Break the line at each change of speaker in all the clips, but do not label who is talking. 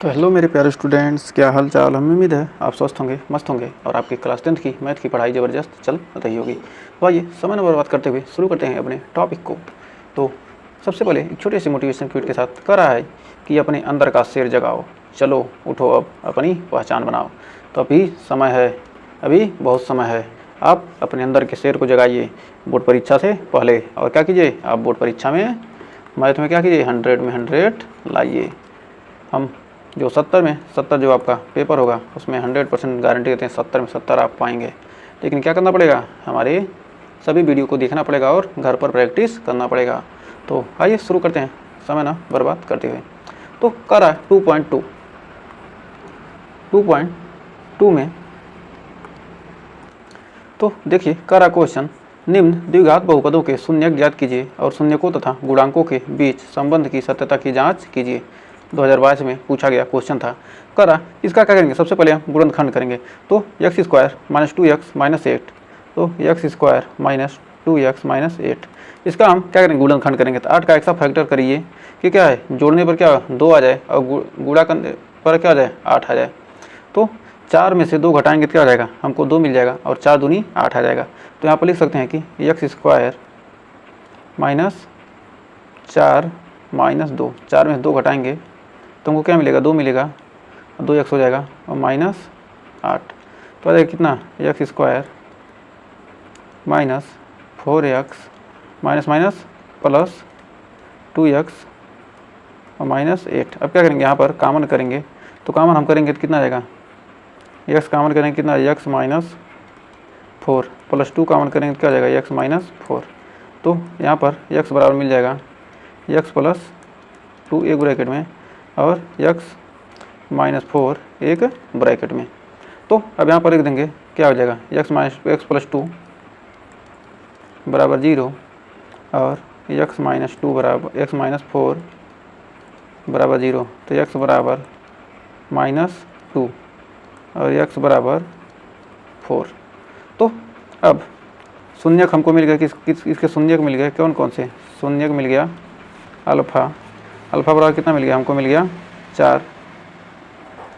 तो हेलो मेरे प्यारे स्टूडेंट्स, क्या हाल चाल। हमें उम्मीद है आप स्वस्थ होंगे, मस्त होंगे और आपकी क्लास 10th की मैथ की पढ़ाई ज़बरदस्त चल रही होगी। तो आइए समय न बर्बाद करते हुए शुरू करते हैं अपने टॉपिक को। तो सबसे पहले एक छोटे से मोटिवेशन क्विट के साथ कह रहा है कि अपने अंदर का शेर जगाओ, चलो उठो अब अपनी पहचान बनाओ। तो अभी समय है, अभी बहुत समय है, आप अपने अंदर के शेर को जगाइए बोर्ड परीक्षा से पहले। और क्या कीजिए, आप बोर्ड परीक्षा में मैथ में क्या कीजिए, 100 में 100 लाइए। हम जो 70 जो आपका पेपर होगा उसमें 100% गारंटी देते हैं 70 में 70 आप पाएंगे। लेकिन क्या करना पड़ेगा, हमारे सभी वीडियो को देखना पड़ेगा और घर पर प्रैक्टिस करना पड़ेगा। तो आइए शुरू करते हैं समय ना बर्बाद करते हुए। तो कर रहा है 2.2 में, तो देखिए कर रहा क्वेश्चन, निम्न द्विघात बहुपदों के शून्यक ज्ञात कीजिए और शून्यकों तथा गुणांकों के बीच संबंध की सत्यता की जांच कीजिए। 2022 में पूछा गया क्वेश्चन था। कर रहा इसका क्या करेंगे, सबसे पहले हम गुणनखंड करेंगे। तो x² - 2x - 8, तो x² - 2x - 8, इसका हम क्या करेंगे, गुणनखंड करेंगे। तो 8 का ऐसा फैक्टर करिए कि क्या है, जोड़ने पर क्या 2 आ जाए और गुणा करने पर क्या आ जाए 8 आ जाए। तो 4 में से 2 घटाएंगे तो क्या आ जाएगा, हमको 2 मिल जाएगा और 4 दूनी 8 आ जाएगा। तो यहाँ पर लिख सकते हैं कि x² - 4 - 2, 4 में से 2 घटाएंगे तो हमको क्या मिलेगा, 2 मिलेगा, 2x हो जाएगा और -8। तो आ जाएगा कितना, x² - 4x minus minus plus 2x और -8। अब क्या करेंगे, यहाँ पर कॉमन करेंगे। तो कॉमन हम करेंगे तो कितना आ जाएगा, x कॉमन करेंगे कितना, x - 4 प्लस 2 कॉमन करेंगे तो क्या आ जाएगा, x - 4। तो यहाँ पर x बराबर मिल जाएगा x + 2 एक ब्रैकेट में और x - 4 एक ब्रैकेट में। तो अब यहाँ पर लिख देंगे, क्या हो जाएगा, x + 2 बराबर 0 और x - 2 बराबर x - 4 बराबर 0। तो x बराबर -2 और x बराबर 4। तो अब शून्यक हमको मिल गया, इसके शून्यक मिल गए, कौन कौन से शून्यक मिल गया, अल्फ़ा बराबर कितना मिल गया, हमको मिल गया 4,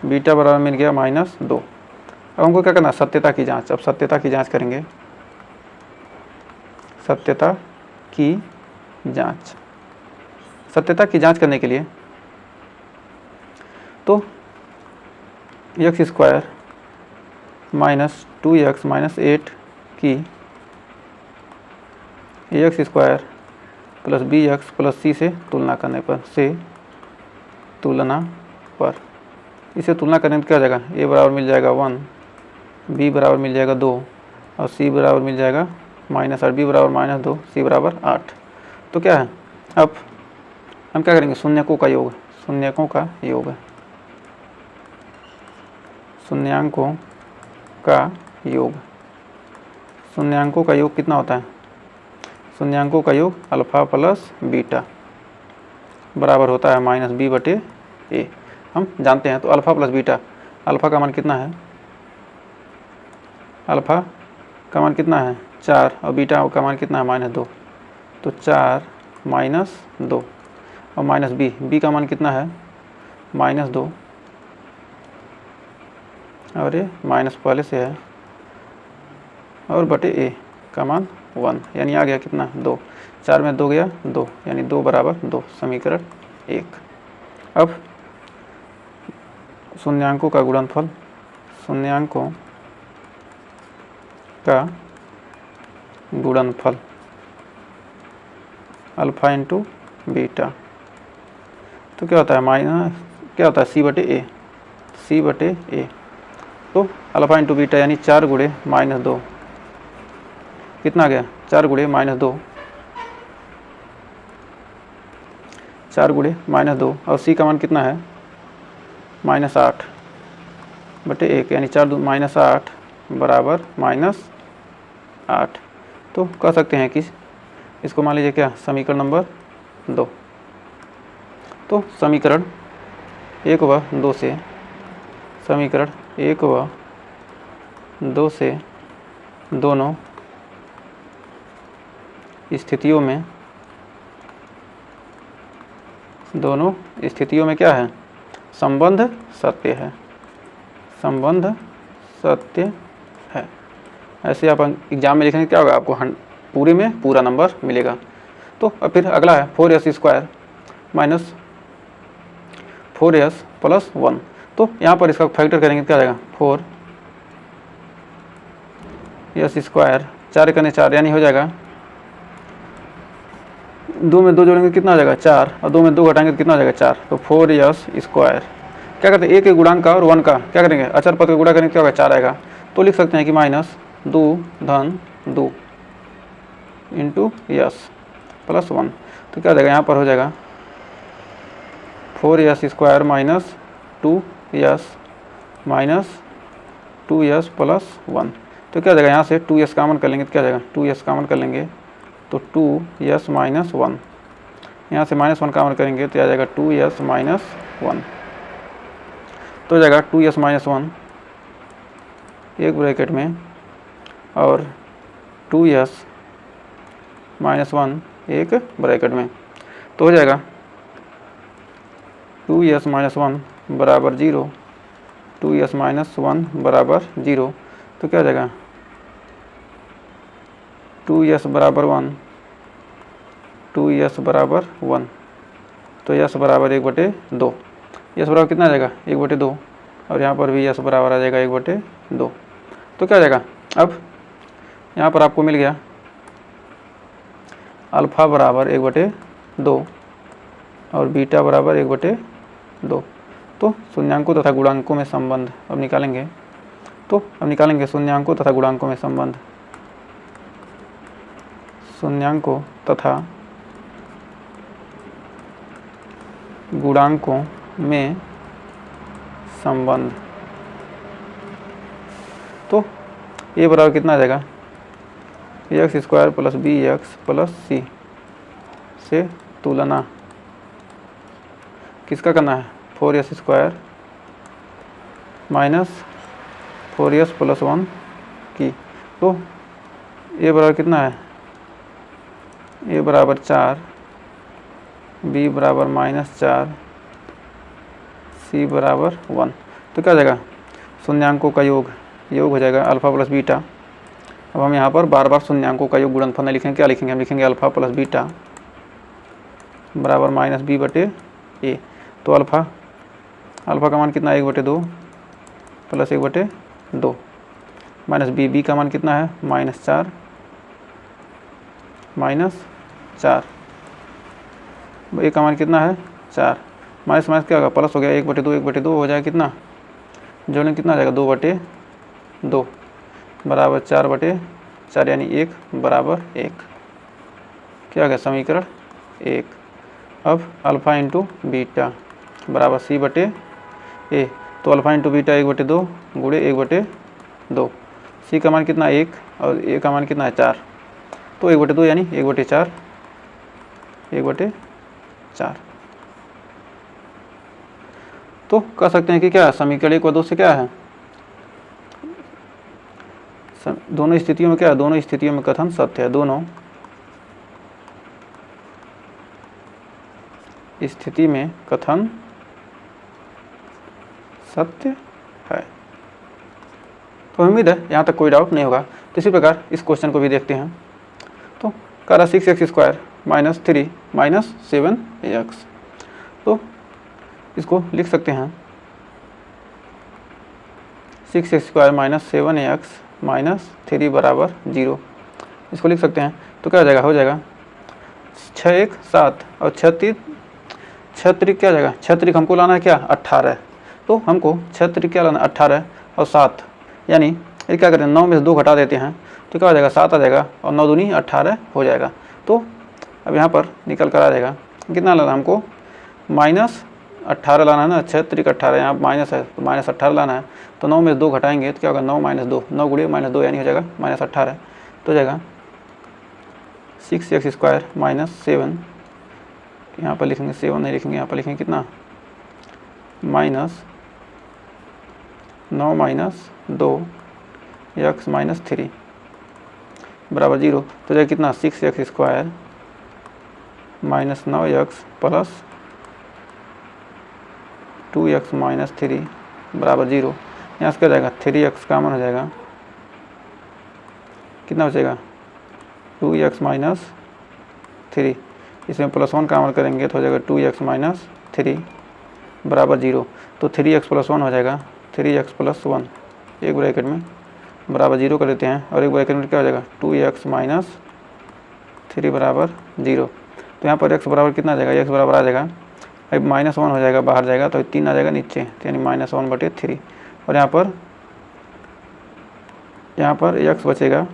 बीटा बराबर मिल गया -2। अब हमको क्या करना, सत्यता की जांच। अब सत्यता की जांच करेंगे, सत्यता की जांच। सत्यता की जांच करने के लिए तो x² - 2x - 8 की x² + bx + c से तुलना करने पर, इसे तुलना करने पर क्या हो जाएगा, a बराबर मिल जाएगा 1, b बराबर मिल जाएगा 2 और c बराबर मिल जाएगा -8, b बराबर -2, c बराबर 8। तो क्या है, अब हम क्या करेंगे, शून्यकों का योग, शून्यकों का योग, शून्यांकों का योग। शून्यांकों का योग कितना होता है, शून्यांकों का योग अल्फ़ा प्लस बीटा बराबर होता है -b/a। हम जानते हैं। तो अल्फ़ा प्लस बीटा, अल्फ़ा का मान कितना है, अल्फ़ा का मान कितना है 4 और बीटा का मान कितना है -2। तो 4 - 2 और -b का मान कितना है -2 और ये माइनस पहले से है और बटे a का मान 1, यानी आ गया कितना 2। 4 में 2 गया 2, यानी 2 बराबर 2, समीकरण 1। अब शून्यांकों का गुणनफल, शून्यांकों का गुणनफल अल्फ़ा × बीटा, तो क्या होता है क्या होता है c/a। तो अल्फ़ा × बीटा यानी 4 × -2 कितना आ गया, 4 × -2, 4 × -2 और c का मान कितना है -8/1, यानी 4 -8 बराबर -8। तो कह सकते हैं कि इसको मान लीजिए क्या, समीकरण नंबर 2। तो समीकरण 1 व 2 से, समीकरण 1 व 2 से दोनों स्थितियों में क्या है, संबंध सत्य है, संबंध सत्य है। ऐसे आप एग्जाम में लिखेंगे क्या होगा, आपको पूरे में पूरा नंबर मिलेगा। तो अब फिर अगला है 4s² माइनस 4s प्लस 1। तो यहाँ पर इसका फैक्टर करेंगे क्या जाएगा, 4s², 4 करने 4 यानी हो जाएगा 2 में 2 जोड़ेंगे कितना हो जाएगा 4, और 2 में 2 घटाएंगे तो कितना हो जाएगा 4। तो 4s²। क्या करते हैं, एक के गुणांक का और 1 का क्या करेंगे, अचर पद का गुणा करेंगे क्या होगा 4 आएगा। तो लिख सकते हैं कि -2 धन 2 इंटू यस प्लस 1। तो क्या हो जाएगा, यहाँ पर हो जाएगा 4s² माइनस 2s प्लस 1। तो क्या हो जाएगा, यहाँ से 2s कॉमन कर लेंगे तो क्या हो जाएगा, 2s कॉमन कर लेंगे तो 2s माइनस 1। यहाँ से -1 कॉमन करेंगे तो आ जाएगा 2s माइनस 1। तो हो जाएगा 2s माइनस 1 एक ब्रैकेट में और 2s माइनस 1 एक ब्रैकेट में। तो हो जाएगा 2s माइनस 1 बराबर 0, 2s माइनस 1 बराबर 0। तो क्या हो जाएगा, 2s बराबर 1, 2s बराबर 1। तो s बराबर 1/2। s बराबर कितना आ जाएगा 1/2, और यहाँ पर भी s बराबर आ जाएगा 1/2। तो क्या हो जाएगा, अब यहाँ पर आपको मिल गया अल्फ़ा बराबर 1/2 और बीटा बराबर 1/2। तो शून्यांकों तथा गुणांकों में संबंध अब निकालेंगे। तो अब निकालेंगे शून्यांकों तथा गुणांकों में संबंध, शून्यांकों तथा गुणांकों में संबंध। तो ये बराबर कितना आ जाएगा, x² plus bx plus c से तुलना किसका करना है, 4s² माइनस 4s प्लस 1 की। तो ये बराबर कितना है, a बराबर 4, b बराबर -4, c बराबर 1। तो क्या हो जाएगा, शून्यांकों का योग हो जाएगा अल्फ़ा प्लस बीटा। अब हम यहाँ पर बार बार शून्यांकों का योग गुणनफल नहीं लिखेंगे, क्या लिखेंगे, हम लिखेंगे अल्फ़ा प्लस बीटा बराबर -b/a। तो अल्फ़ा का मान कितना है 1/2 प्लस 1/2 माइनस b का मान कितना है -4 a का मान कितना है 4, माइनस क्या होगा प्लस हो गया 1/2 हो जाएगा कितना, जोड़ने कितना आ जाएगा 2/2 बराबर 4/4 यानी 1 बराबर 1। क्या हो गया समीकरण 1। अब अल्फ़ा इंटू बीटा बराबर c/a। तो अल्फ़ा इंटू बीटा 1/2 गुणे 1/2, c का मान कितना 1 और a का मान कितना है 4। तो 1/2 यानी 1/4। तो कह सकते हैं कि क्या समीकरण 1 व 2 से क्या है, दोनों स्थितियों में क्या है, दोनों स्थितियों में कथन सत्य है, दोनों स्थिति में कथन सत्य है। तो उम्मीद है यहाँ तक कोई डाउट नहीं होगा। तो इसी प्रकार इस क्वेश्चन को भी देखते हैं। तो कह रहा 6x² माइनस 3 माइनस 7x। तो इसको लिख सकते हैं 6x² माइनस 7x माइनस 3 बराबर 0। इसको लिख सकते हैं। तो क्या हो जाएगा, 6×1 7 और 6×3 क्या हो जाएगा, 6×3 हमको लाना है क्या 18। तो हमको 6×3 क्या लाना 18 और 7 यानी ये क्या करते हैं 9 में से 2 घटा देते हैं तो क्या हो जाएगा 7 आ जाएगा और 9 दूनी 18 हो जाएगा। तो अब यहाँ पर निकल कर आ जाएगा कितना लाना हमको -18 लाना है ना, 6×3 18 यहाँ माइनस है तो -18 लाना है। तो 9 में से 2 घटाएंगे तो क्या होगा 9 - 2, 9 गुणे -2 यानी हो जाएगा -18। तो हो जाएगा 6x² माइनस 7, यहाँ पर लिखेंगे 7 नहीं लिखेंगे, यहाँ पर लिखेंगे कितना -9 - 2 x - 3 बराबर 0। तो जाएगा कितना 6x² minus 9x plus 2x minus 3 बराबर 0। यहाँ से क्या जाएगा 3x कॉमन हो जाएगा, कितना बचेगा 2x माइनस 3, इसमें +1 कॉमन करेंगे तो हो जाएगा 2x माइनस 3 बराबर 0। तो 3x + 1 हो जाएगा 3x + 1, एक ब्रैकेट में बराबर 0 कर देते हैं, और एक ब्रैकेट में क्या हो जाएगा 2x माइनस 3 बराबर 0। तो यहाँ पर x बराबर कितना आ जाएगा, x बराबर आ जाएगा, अब -1 हो जाएगा, बाहर जाएगा तो 3 आ जाएगा नीचे, यानी -1/3। और यहाँ पर x बचेगा,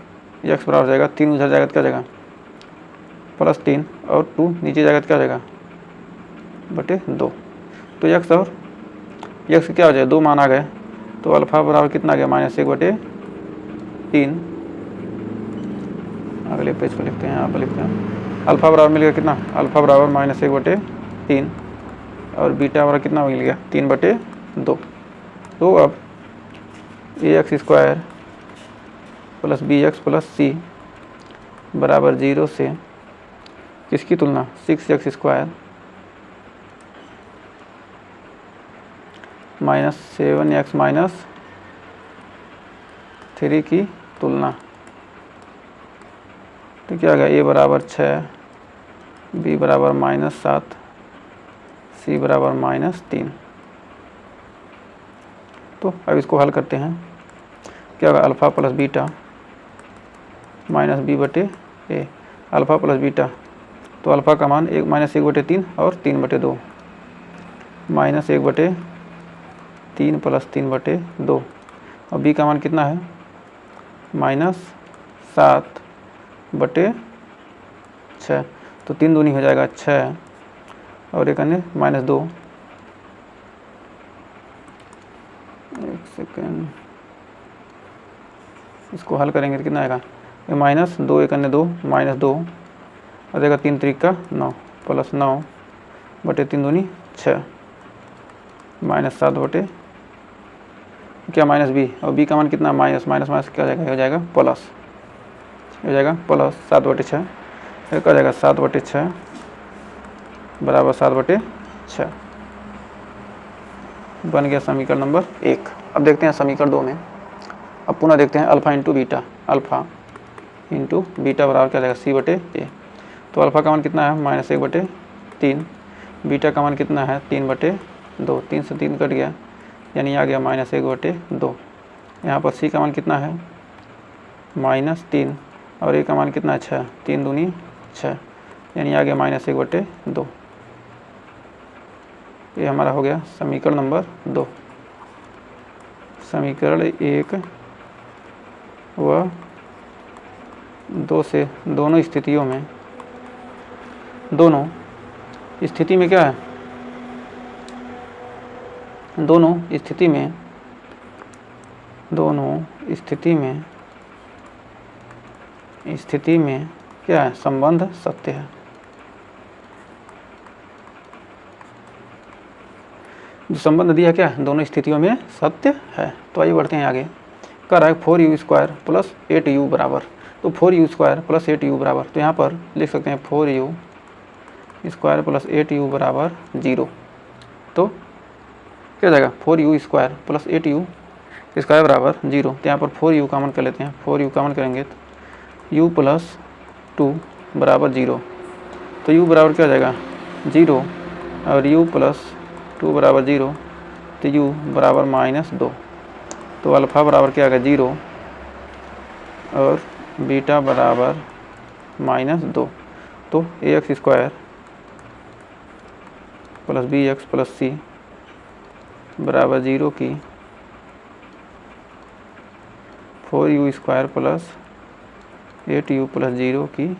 x बराबर हो जाएगा 3 उधर जाएगा तो क्या जाएगा +3, और 2 नीचे जाएगा तो क्या जाएगा /2। तो x और x क्या हो जाएगा, 2 मान आ गए, तो अल्फ़ा बराबर कितना आ गया -1/3। अगले पेज पर लिखते हैं, यहाँ पर लिखते हैं अल्फ़ा बराबर मिल गया कितना, अल्फ़ा बराबर -1/3, और बीटा बराबर कितना मिल गया 3/2। तो अब ax² + bx + c बराबर 0 से किसकी तुलना 6x² -7x - 3 की तुलना। तो क्या आ गया, a बराबर 6, b बराबर -7, c बराबर -3। तो अब इसको हल करते हैं, क्या होगा alpha + beta -b/a, alpha + beta, तो अल्फ़ा का मान -1/3 और 3/2, -1/3 + 3/2, और b का मान कितना है -7/6। तो 3 दूनी हो जाएगा 6, और एक अन्य -2, एक सेकेंड, इसको हल करेंगे तो कितना आएगा, -2 एक अन्य 2, -2, और देगा 3 3 का 9, +9/3 दूनी 6, -7 क्या -b, और b का मान कितना माइनस क्या हो जाएगा प्लस, हो जाएगा +7/6, फिर क्या हो जाएगा 7/6 बराबर 7/6, बन गया समीकरण नंबर 1। अब देखते हैं समीकरण 2 में, अब पुनः देखते हैं alpha into beta, alpha into beta बराबर क्या जाएगा c/a। तो अल्फ़ा का मान कितना है -1/3, बीटा का मान कितना है 3/2, 3 से 3 कट गया, यानी आ गया -1/2। यहाँ पर c का मान कितना है -3, और a का मान कितना है 6, 3 दूनी 6, यानी आ गया -1/2। ये हमारा हो गया समीकरण नंबर 2। समीकरण 1 व 2 से दोनों स्थितियों में, दोनों स्थिति में क्या है, दोनों स्थिति में क्या है, संबंध सत्य है। जो संबंध दिया क्या है, दोनों स्थितियों में सत्य है। तो आइए बढ़ते हैं आगे, कर रहा है 4u² + 8u बराबर, तो 4u² + 8u बराबर, तो यहाँ पर लिख सकते हैं 4u² + 8u बराबर 0। तो क्या जाएगा 4u² + 8u² बराबर 0। तो यहाँ पर 4u कॉमन कर लेते हैं, 4u कॉमन करेंगे तो u + 2 बराबर 0। तो u बराबर क्या हो जाएगा 0, और u + 2 बराबर 0, तो u बराबर -2। तो अल्फ़ा बराबर क्या आ गया 0, और बीटा बराबर -2। तो ax² + bx + c बराबर 0 की 4u² + 8u + 0 की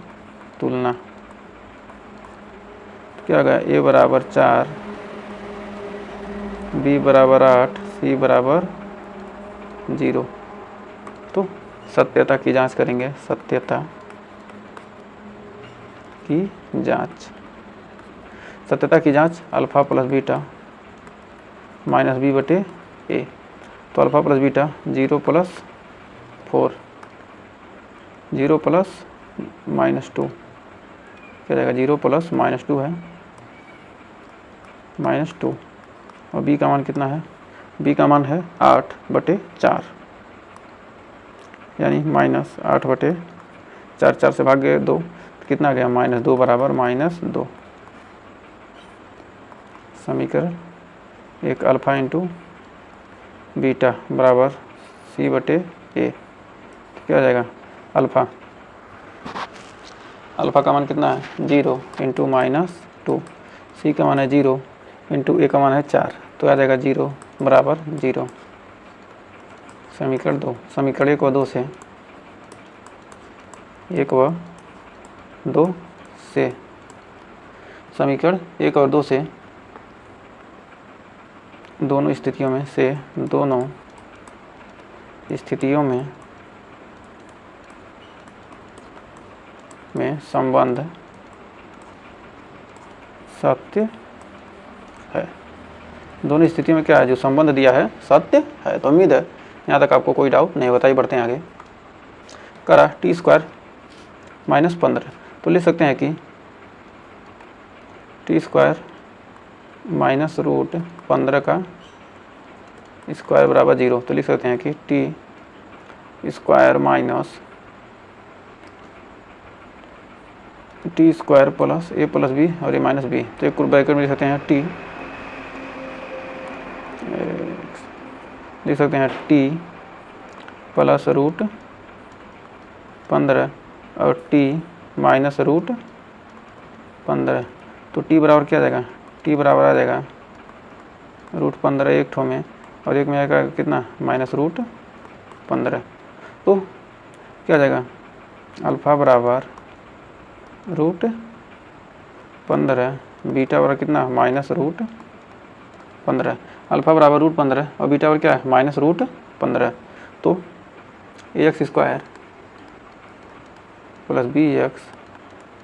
तुलना। क्या आ गया a बराबर 4, b बराबर 8, c बराबर 0। तो सत्यता की जांच करेंगे, सत्यता की जांच अल्फ़ा + बीटा -b/a। तो अल्फ़ा + बीटा 0 + 4, 0 + -2, क्या जाएगा 0 + -2 है -2, और b का मान कितना है, b का मान है 8/4, यानी -8/4, 4 से भाग गए 2, तो कितना गया -2 बराबर -2। समीकरण एक अल्फ़ा इंटू बीटा बराबर c/a, तो क्या हो जाएगा अल्फ़ा का मान कितना है 0 इंटू -2, c का मान है 0 इंटू a का मान है 4, तो आ जाएगा 0 बराबर 0। समीकरण 2, समीकरण 1 व 2 से, 1 व 2 से, समीकरण 1 और 2 से दोनों स्थितियों में संबंध सत्य है। दोनों स्थितियों में क्या है, जो संबंध दिया है सत्य है। तो उम्मीद है यहाँ तक आपको कोई डाउट नहीं। बताइए, बढ़ते हैं आगे। करा t² -15, तो लिख सकते हैं कि t² -√15 का स्क्वायर बराबर 0, तो लिख सकते हैं कि t² plus a plus b और a माइनस b, तो एक ब्रैकेट में लिख सकते हैं t प्लस √15 और t माइनस √15, तो t बराबर क्या आ जाएगा, t बराबर आ जाएगा √15 एक ठो में, और एक में आएगा कितना -√15, तो क्या आ जाएगा अल्फ़ा बराबर √15, बीटा बराबर कितना -√15। अल्फ़ा बराबर √15 और बीटा बराबर क्या है -√15, तो ax² plus bx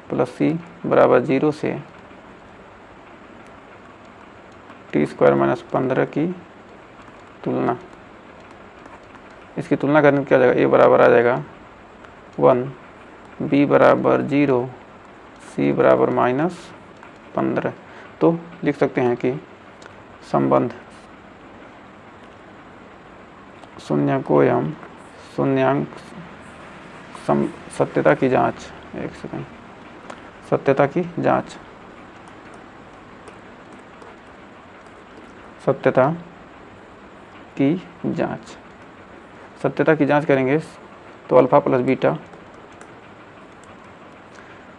plus c बराबर 0 से t² -15 की तुलना, इसकी तुलना करने में क्या आ जाएगा, a बराबर आ जाएगा 1, b बराबर 0, c बराबर -15। तो लिख सकते हैं कि संबंध शून्यांक सत्यता की जांच, एक सेकंड, सत्यता की जांच करेंगे तो अल्फ़ा प्लस बीटा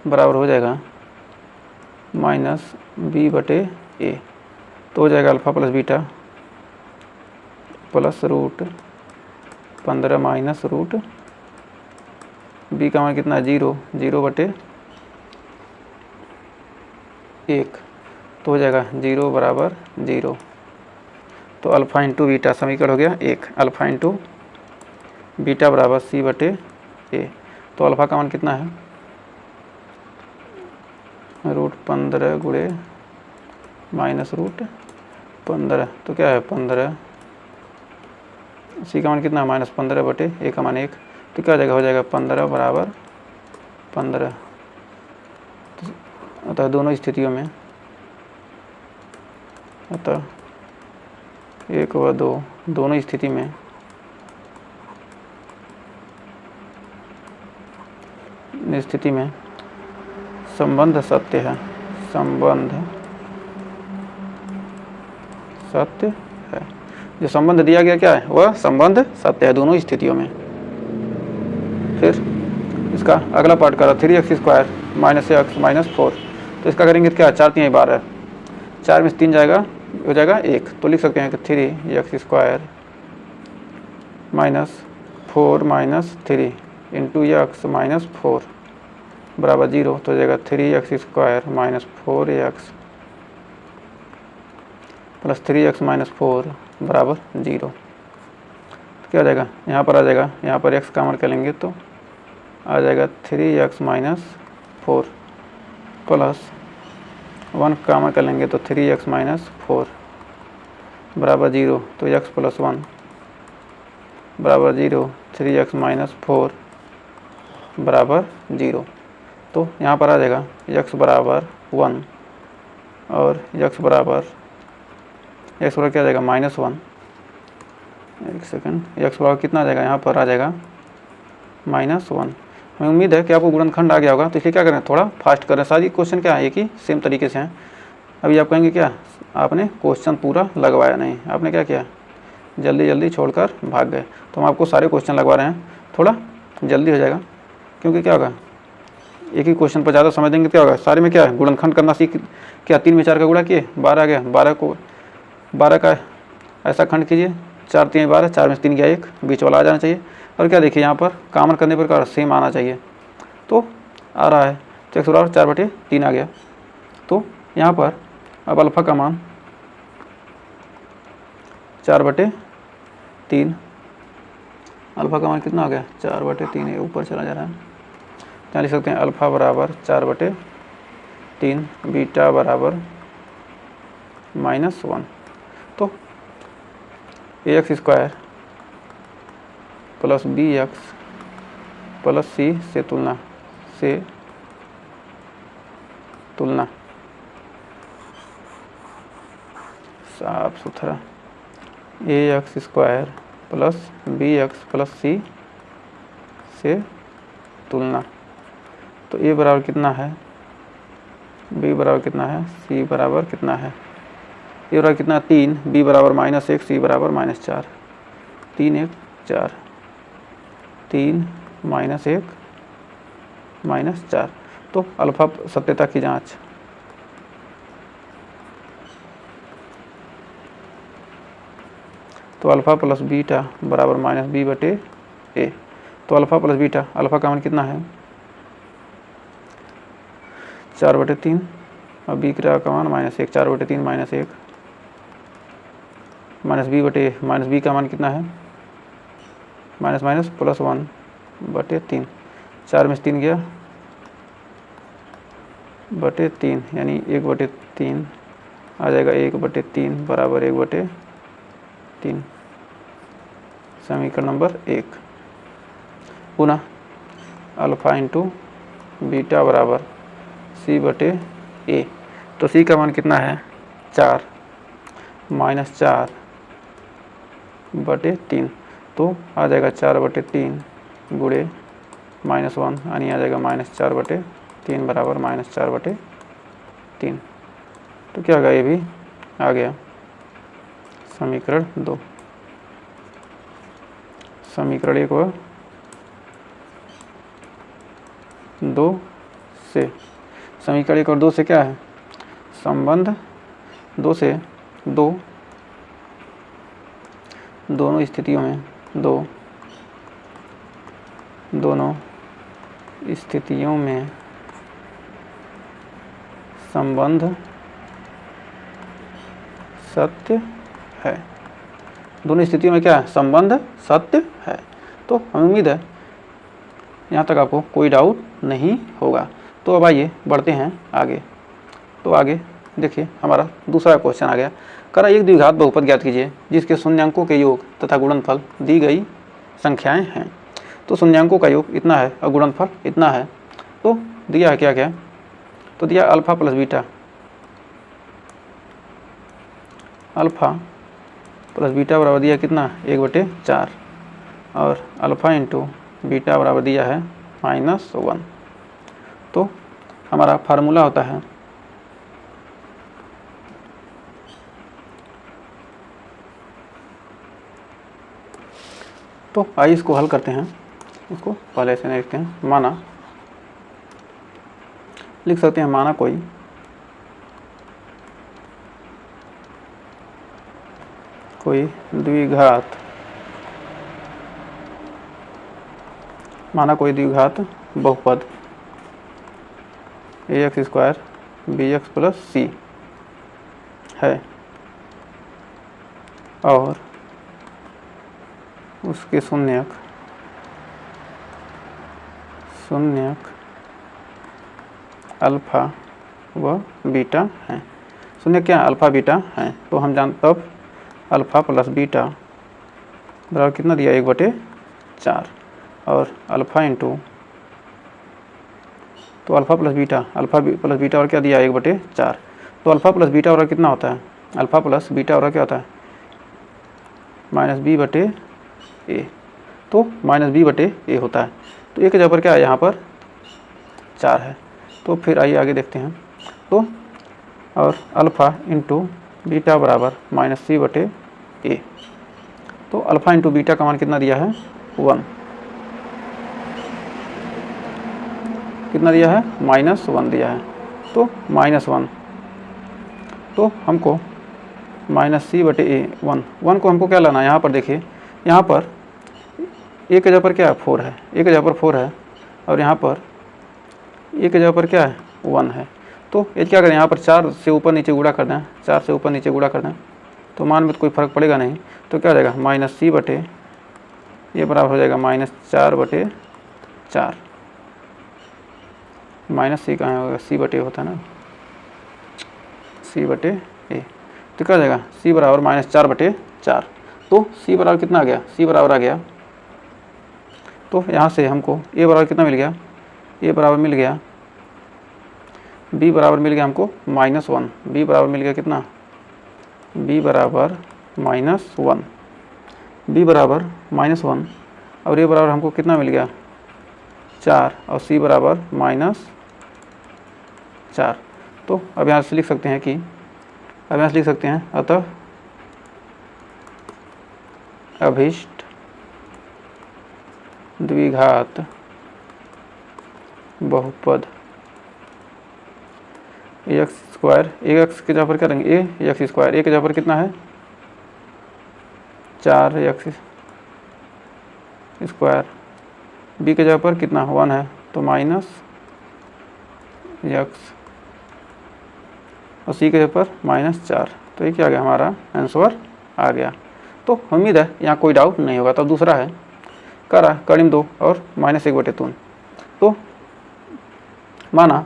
बराबर हो जाएगा -b/a, तो हो जाएगा alpha plus beta plus √15 minus b का मान कितना है 0/1, तो हो जाएगा 0 बराबर 0। तो अल्फ़ा इंटू बीटा समीकरण हो गया 1, अल्फ़ा इंटू बीटा बराबर c/a। तो अल्फ़ा का मान कितना है √15 गुणे माइनस √15, तो क्या है 15, c का मान कितना है -15/a का मान 1, तो क्या हो जाएगा 15 बराबर 15। अतः दोनों स्थितियों में, अतः 1 व 2 दोनों स्थिति में संबंध सत्य है, जो संबंध दिया गया क्या है, वह संबंध सत्य है दोनों स्थितियों में। फिर इसका अगला पार्ट करा 3x² -x -4, तो इसका करेंगे क्या, 4 3 12, 4 में 3 जाएगा, हो जाएगा 1, तो लिख सकते हैं कि 3x² -4 -3 इंटू x -4 बराबर 0, तो हो जाएगा 3x² -4x प्लस 3x -4 बराबर 0। तो क्या हो जाएगा, यहाँ पर आ जाएगा, यहाँ पर x कॉमन कर लेंगे तो आ जाएगा 3x -4 प्लस 1 कॉमन कर लेंगे तो 3x -4 बराबर 0, तो x प्लस 1 बराबर 0, 3x -4 बराबर 0। तो यहाँ पर आ जाएगा x बराबर 1 और x बराबर एक्स बराबर क्या आ जाएगा -1, एक सेकंड, एक्स बराबर कितना आ जाएगा, यहाँ पर आ जाएगा -1। हमें उम्मीद है कि आपको गुणनखंड आ गया होगा, तो इसलिए क्या करें, थोड़ा फास्ट करें। सारी क्वेश्चन क्या है, एक ही सेम तरीके से हैं। अभी आप कहेंगे क्या, आपने क्वेश्चन पूरा लगवाया नहीं, आपने क्या किया, जल्दी जल्दी छोड़कर भाग गए। तो हम आपको सारे क्वेश्चन लगवा रहे हैं, थोड़ा जल्दी हो जाएगा, क्योंकि क्या होगा, एक ही क्वेश्चन पर ज़्यादा समय देंगे क्या होगा, सारे में क्या है, गुणनखंड करना सीख, क्या 3 में 4 का गुणा किए 12 आ गया, 12 का ऐसा खंड कीजिए, 4 3 12, 4 में 3 गया 1, बीच वाला आ जाना चाहिए। और क्या देखिए, यहाँ पर कॉमन करने पर क्या सेम आना चाहिए, तो आ रहा है, तो एक्स बराबर 4/3 आ गया। तो यहाँ पर अब अल्फ़ा का मान 4/3, अल्फ़ा का मान कितना आ गया, 4/3, ये ऊपर चला जा रहा है। यहाँ लिख सकते हैं अल्फ़ा बराबर 4/3, बीटा बराबर -1। तो ax² plus bx plus c से तुलना साफ सुथरा, ax² plus bx plus c से तुलना। तो a बराबर कितना है, b बराबर कितना है, c बराबर कितना है, a बराबर कितना 3, b बराबर -1, c बराबर -4, 3 1 4, 3 -1 -4। तो अल्फ़ा सत्यता की जांच, तो अल्फ़ा प्लस बीटा बराबर -b/a। तो अल्फ़ा प्लस बीटा, अल्फ़ा का मान कितना है 4/3, और बी का मान -1, 4/3 -1, -b का मान कितना है +1/3, 4 में से 3 गया /3, यानी 1/3 आ जाएगा, 1/3 बराबर 1/3। समीकरण नंबर 1। पुनः अल्फ़ा इंटू बीटा बराबर c/a। तो c का मान कितना है 4 -4/3, तो आ जाएगा 4/3 गुणे -1, यानी आ जाएगा -4/3 बराबर -4/3। तो क्या होगा, ये भी आ गया। समीकरण 2, समीकरण 1 व 2 से, समीकरण 1 और 2 से क्या है संबंध, 2 से 2 दोनों स्थितियों में, दोनों स्थितियों में संबंध सत्य है। दोनों स्थितियों में क्या है, संबंध सत्य है। तो हमें उम्मीद है यहाँ तक आपको कोई डाउट नहीं होगा। तो अब आइए बढ़ते हैं आगे। तो आगे देखिए, हमारा दूसरा क्वेश्चन आ गया, करा एक द्विघात बहुपद ज्ञात कीजिए जिसके शून्यांकों के योग तथा गुणनफल दी गई संख्याएं हैं। तो शून्यांकों का योग इतना है और गुणनफल इतना है। तो दिया है क्या क्या, तो दिया alpha plus beta, alpha plus beta बराबर दिया कितना 1/4, और अल्फ़ा इंटू बीटा बराबर दिया है -1। तो हमारा फार्मूला होता है तो आइए इसको हल करते हैं। इसको पहले से नहीं लिखते हैं, माना लिख सकते हैं, माना कोई द्विघात, माना कोई द्विघात बहुपद ax² bx प्लस c है और उसके शून्यक अल्फ़ा व बीटा हैं। शून्यक क्या है, अल्फ़ा बीटा हैं। तो हम जानते, तब अल्फ़ा प्लस बीटा बराबर कितना दिया 1/4, और अल्फ़ा इंटू, तो अल्फ़ा प्लस बीटा और क्या दिया 1/4। तो अल्फ़ा प्लस बीटा बराबर कितना होता है, अल्फ़ा प्लस बीटा और क्या होता है माइनस बी बटे ए, तो माइनस बी बटे ए होता है। तो ए की जगह पर क्या है यहाँ पर 4 है। तो फिर आइए आगे देखते हैं। तो और अल्फ़ा इंटू बीटा बराबर माइनस सी बटे ए। तो अल्फ़ा इंटू बीटा का मान कितना दिया है 1, कितना दिया है -1 दिया है। तो -1, तो हमको माइनस सी बटे ए 1 को हमको क्या लाना है यहाँ पर। देखिए यहाँ पर ए के जगह पर क्या है 4 है, ए के जगह पर 4 है और यहाँ पर ए के जगह पर क्या है 1 है। तो ये क्या करें यहाँ पर 4 से ऊपर नीचे गुणा कर दें, 4 से ऊपर नीचे गुणा कर दें तो मान में तो कोई फ़र्क पड़ेगा नहीं। तो क्या हो जाएगा माइनस सी बटे ये बराबर हो जाएगा -4 बटे 4। माइनस सी कहाँ होगा, सी बटे होता है ना, सी बटे ए। तो क्या हो जाएगा सी बराबर -4 बटे 4। तो सी बराबर कितना आ गया, सी बराबर आ गया। तो यहाँ से हमको ए बराबर कितना मिल गया, ए बराबर मिल गया, बी बराबर मिल गया हमको -1, बी बराबर मिल गया कितना, बी बराबर -1, बी बराबर -1 और ए बराबर हमको कितना मिल गया 4 और सी बराबर -4। तो अब यहाँ से लिख सकते हैं कि अब यहाँ से लिख सकते हैं अतः अभीष्ट द्विघात बहुपद एक्स स्क्वायर, एक्स के जगह पर क्या करेंगे ए एक्स स्क्वायर, ए के जगह पर कितना है 4x स्क्वायर, बी के जगह पर कितना 1 है तो -x और सी के जगह पर -4। तो ये क्या आ गया हमारा आंसर आ गया। तो उम्मीद है यहाँ कोई डाउट नहीं होगा। तो दूसरा है करा करीम 2 और -1/3। तो माना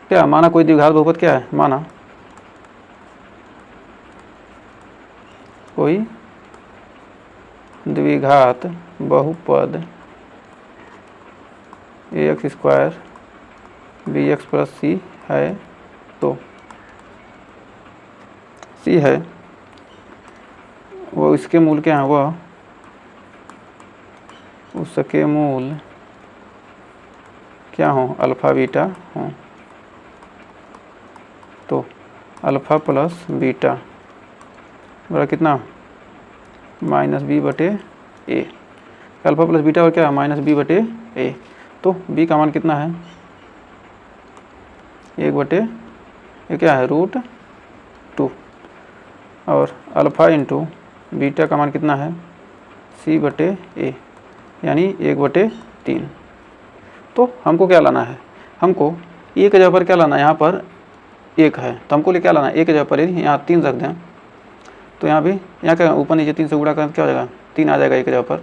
क्या, माना कोई द्विघात बहुपद क्या है, माना कोई द्विघात बहुपद ax स्क्वायर bx प्लस सी है। तो सी है वो इसके मूल क्या है, वह उसके मूल क्या हो अल्फ़ा बीटा हो। तो अल्फ़ा प्लस बीटा बड़ा कितना -b बटे ए, अल्फ़ा प्लस बीटा और क्या -b बटे ए। तो b का मान कितना है 1 बटे ये क्या है √2 और अल्फ़ा इंटू बीटा का मान कितना है c बटे ए यानी 1/3। तो हमको क्या लाना है, हमको ए के जगह पर क्या लाना है, यहाँ पर 1 है तो हमको लिए क्या लाना है, ए के जगह पर यहाँ 3 रख दें। तो यहाँ भी यहाँ क्या ऊपर नीचे 3 से गुणा करें क्या हो जाएगा 3 आ जाएगा एक जगह पर।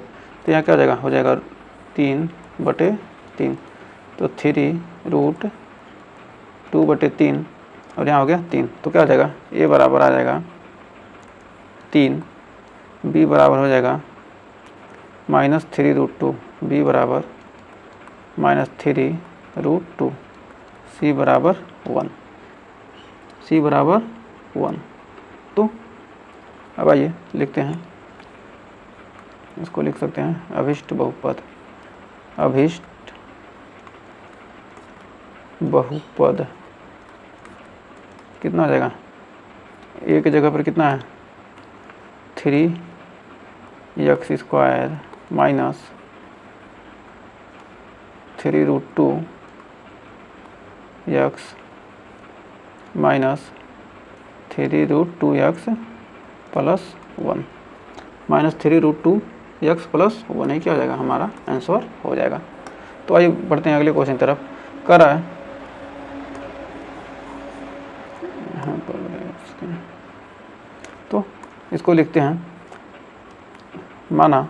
तो यहाँ क्या हो जाएगा, हो जाएगा 3/3। तो 3√2/3 और यहाँ हो गया 3। तो क्या हो जाएगा ए बराबर आ जाएगा 3, बी बराबर हो जाएगा -3√2, बी बराबर -3√2, सी बराबर 1, सी बराबर 1। तो अब आइए लिखते हैं, इसको लिख सकते हैं अभीष्ट बहुपद, अभीष्ट बहुपद कितना आ जाएगा, ए की जगह पर कितना है 3x square minus 3√2x minus 3√2x plus 1, -3√2x plus 1 ही क्या हो जाएगा हमारा आंसर हो जाएगा। तो आइए बढ़ते हैं अगले क्वेश्चन तरफ। कर रहा है यहाँ पर, तो इसको लिखते हैं, माना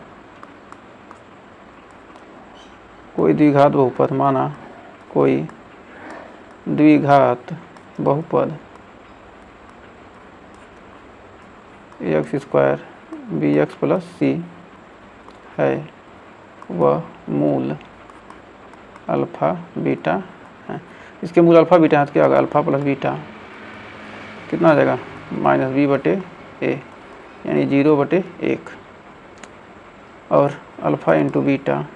कोई द्विघात बहुपद, माना कोई द्विघात बहुपद एक्स स्क्वायर bx प्लस सी है, वह मूल अल्फ़ा बीटा है। इसके मूल अल्फ़ा बीटा है तो क्या होगा अल्फ़ा प्लस बीटा कितना आ जाएगा माइनस बी बटे ए यानी 0/1 और अल्फ़ा इंटू बीटा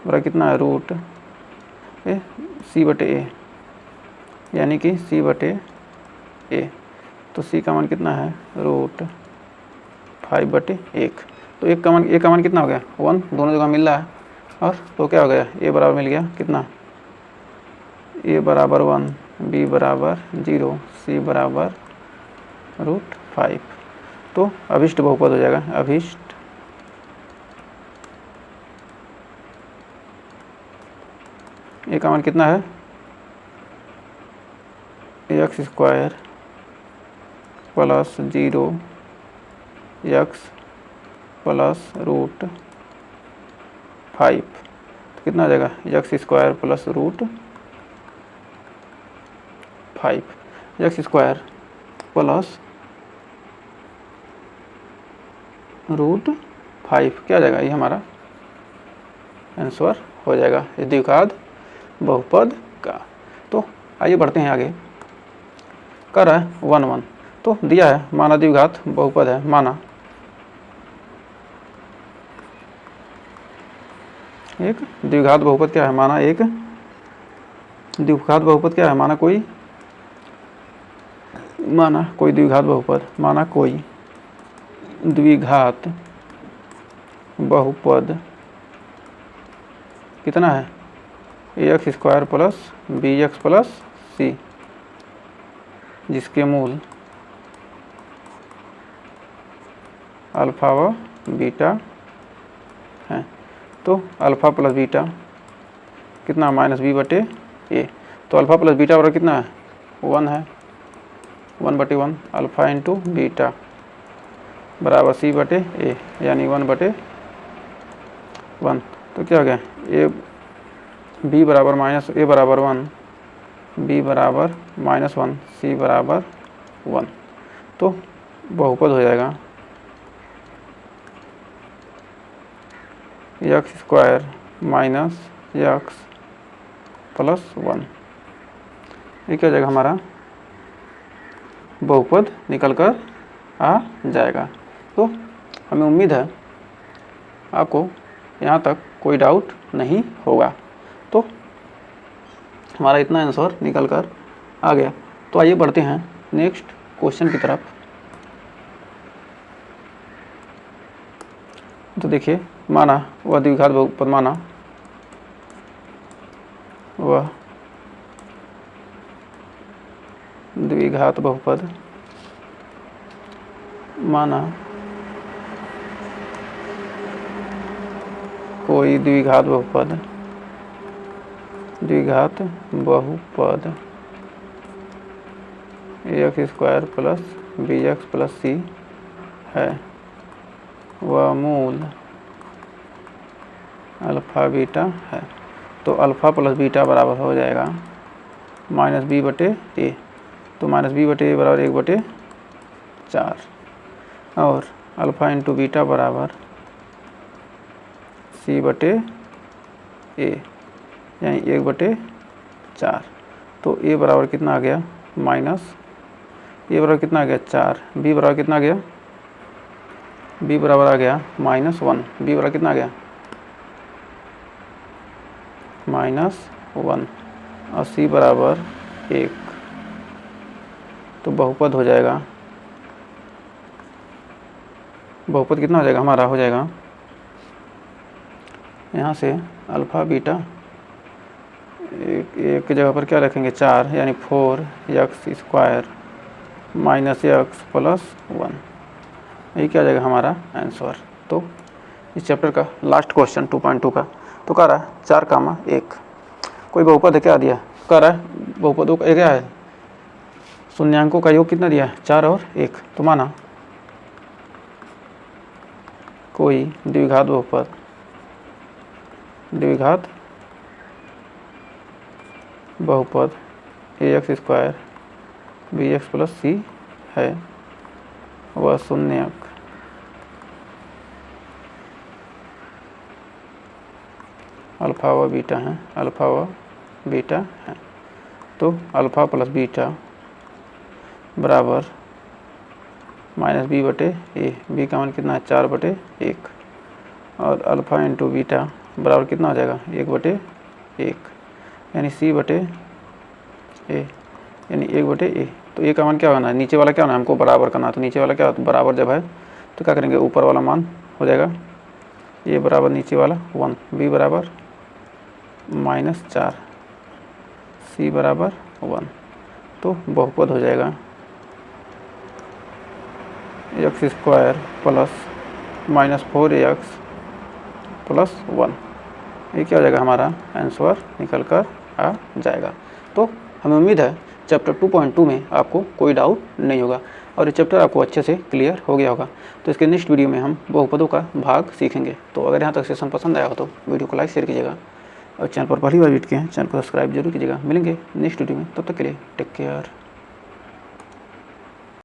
बराबर कितना है रूट ए सी बटे ए यानी कि c/a। तो c का मान कितना है रूट 5/1। तो एक का मान कितना हो गया 1, दोनों जगह मिल रहा है। और तो क्या हो गया a बराबर मिल गया कितना a बराबर 1, b बराबर 0, c बराबर रूट 5। तो अभिष्ट बहुपद हो जाएगा। अभिष्ट a का मान कितना है x² plus 0x plus root 5। तो कितना आ जाएगा x² plus root 5, x² plus root 5 क्या आ जाएगा, ये हमारा आंसर हो जाएगा ये द्विघात बहुपद का। तो आइए बढ़ते हैं आगे। कर रहा है 1 1, तो दिया है माना द्विघात बहुपद है। माना एक द्विघात बहुपद क्या है, माना एक द्विघात बहुपद क्या है, माना कोई द्विघात बहुपद, माना कोई द्विघात बहुपद कितना है ax² plus bx plus c, जिसके मूल अल्फ़ा व बीटा हैं। तो अल्फ़ा प्लस बीटा कितना माइनस b बटे ए। तो अल्फ़ा प्लस बीटा बराबर कितना है 1 है, 1/1 अल्फ़ा इंटू बीटा बराबर c बटे ए यानी 1/1। तो क्या हो गया b बराबर माइनस a बराबर 1, b बराबर -1, c बराबर 1। तो बहुपद हो जाएगा x² माइनस x प्लस 1। ये क्या हो जाएगा हमारा बहुपद निकल कर आ जाएगा। तो हमें उम्मीद है आपको यहाँ तक कोई डाउट नहीं होगा। तो हमारा इतना आंसर निकल कर आ गया। तो आइए बढ़ते हैं नेक्स्ट क्वेश्चन की तरफ। तो देखिए माना वह द्विघात बहुपद, माना वह द्विघात बहुपद, माना कोई द्विघात बहुपद ax² plus bx plus c है, वह मूल अल्फ़ा बीटा है। तो अल्फ़ा प्लस बीटा बराबर हो जाएगा माइनस b बटे ए। तो माइनस b बटे ए बराबर 1/4 और अल्फ़ा इंटू बीटा बराबर c बटे ए यानी 1/4। तो a बराबर कितना आ गया माइनस, a बराबर कितना आ गया 4, b बराबर कितना आ गया, b बराबर आ गया -1, b बराबर कितना आ गया -1 और c बराबर 1। तो बहुपद हो जाएगा, बहुपद कितना हो जाएगा हमारा, हो जाएगा यहाँ से अल्फ़ा बीटा एक जगह पर क्या रखेंगे 4 यानी 4x² माइनस x प्लस 1। यही क्या आ जाएगा हमारा आंसर। तो इस चैप्टर का लास्ट क्वेश्चन 2.2 का तो कह रहा है 4, कोई बहुपद है क्या दिया, कह रहा है बहुपदों का क्या है शून्यांकों का योग कितना दिया है 4 और 1। तो माना कोई द्विघात बहुपद, ax² bx प्लस c है, वह शून्यक अल्फ़ा व बीटा है। तो अल्फ़ा प्लस बीटा बराबर माइनस बी बटे ए, बी का मान कितना है 4/1 और अल्फ़ा इंटू बीटा बराबर कितना हो जाएगा 1/1 यानी सी बटे ए यानी 1/a। तो ए का मान क्या होना है, नीचे वाला क्या होना है, हमको बराबर करना है। तो नीचे वाला क्या बराबर जब है तो क्या करेंगे, ऊपर वाला मान हो जाएगा ए बराबर नीचे वाला 1, बी बराबर -4, सी बराबर 1। तो बहुपद हो जाएगा x² प्लस -4ax प्लस 1। ये क्या हो जाएगा, हमारा आंसर निकल कर आ जाएगा। तो हमें उम्मीद है चैप्टर 2.2 में आपको कोई डाउट नहीं होगा और ये चैप्टर आपको अच्छे से क्लियर हो गया होगा। तो इसके नेक्स्ट वीडियो में हम बहुपदों का भाग सीखेंगे। तो अगर यहाँ तक सेशन पसंद आया हो तो वीडियो को लाइक शेयर कीजिएगा और चैनल पर पहली बार विजिट किए हैं चैनल को सब्सक्राइब जरूर कीजिएगा। मिलेंगे नेक्स्ट वीडियो में, तब तक के लिए टेक केयर।